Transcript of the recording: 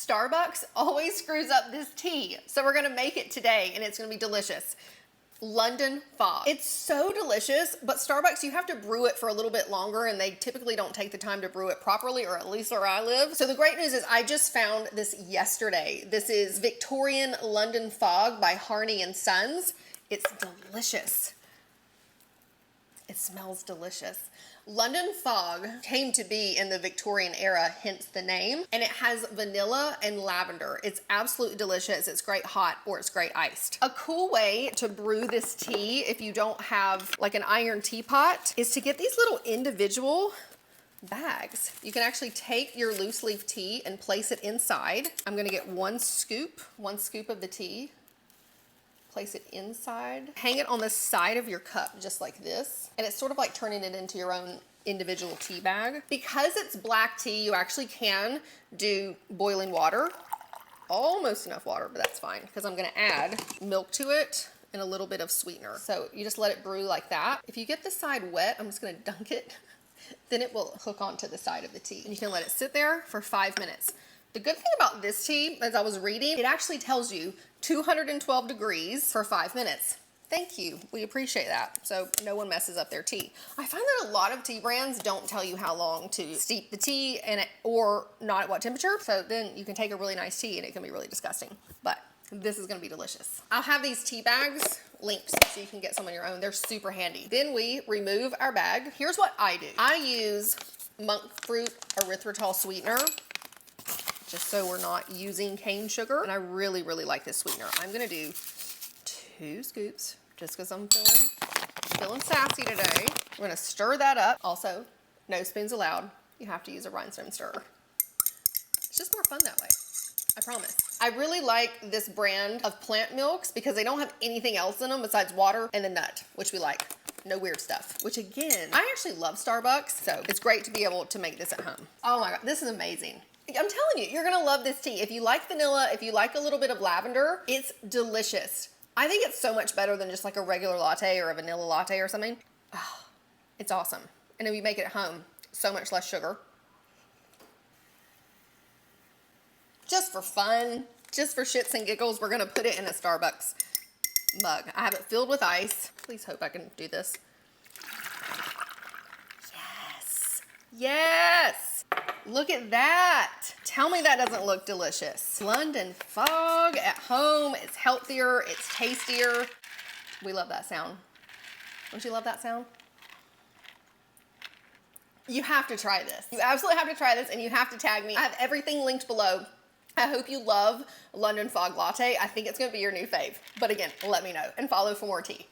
Starbucks always screws up this tea, so we're gonna make it today and it's gonna be delicious. London Fog. It's so delicious, but Starbucks, you have to brew it for a little bit longer and they typically don't take the time to brew it properly, or at least where I live. So the great news is I just found this yesterday. This is Victorian London Fog by Harney and Sons. It's delicious. It smells delicious. London Fog came to be in the Victorian era, hence the name, and it has vanilla and lavender. It's absolutely delicious. It's great hot or it's great iced. A cool way to brew this tea, if you don't have like an iron teapot, is to get these little individual bags. You can actually take your loose leaf tea and place it inside. I'm gonna get one scoop of the tea. Place it inside. Hang it on the side of your cup, just like this. And it's sort of like turning it into your own individual tea bag. Because it's black tea, you actually can do boiling water. Almost enough water, but that's fine, because I'm gonna add milk to it and a little bit of sweetener. So you just let it brew like that. If you get the side wet, I'm just gonna dunk it, then it will hook onto the side of the tea. And you can let it sit there for 5 minutes. The good thing about this tea, as I was reading, it actually tells you 212 degrees for 5 minutes. Thank you, we appreciate that. So no one messes up their tea. I find that a lot of tea brands don't tell you how long to steep the tea or not at what temperature. So then you can take a really nice tea and it can be really disgusting. But this is gonna be delicious. I'll have these tea bags linked so you can get some on your own. They're super handy. Then we remove our bag. Here's what I do. I use monk fruit erythritol sweetener, just so we're not using cane sugar. And I really, really like this sweetener. I'm gonna do 2 scoops, just because I'm feeling sassy today. I'm gonna stir that up. Also, no spoons allowed. You have to use a rhinestone stirrer. It's just more fun that way, I promise. I really like this brand of plant milks because they don't have anything else in them besides water and the nut, which we like. No weird stuff, which again, I actually love Starbucks, so it's great to be able to make this at home. Oh my God, this is amazing. I'm telling you, you're gonna love this tea. If you like vanilla, if you like a little bit of lavender, it's delicious. I think it's so much better than just like a regular latte or a vanilla latte or something. Oh, it's awesome. And if you make it at home, so much less sugar. Just for fun, just for shits and giggles, we're gonna put it in a Starbucks mug. I have it filled with ice. Please hope I can do this. Yes, yes. Look at that. Tell me that doesn't look delicious. London Fog at home. It's healthier, it's tastier. We love that sound. Don't you love that sound? You have to try this. You absolutely have to try this and you have to tag me. I have everything linked below. I hope you love London Fog Latte. I think it's gonna be your new fave. But again, let me know and follow for more tea.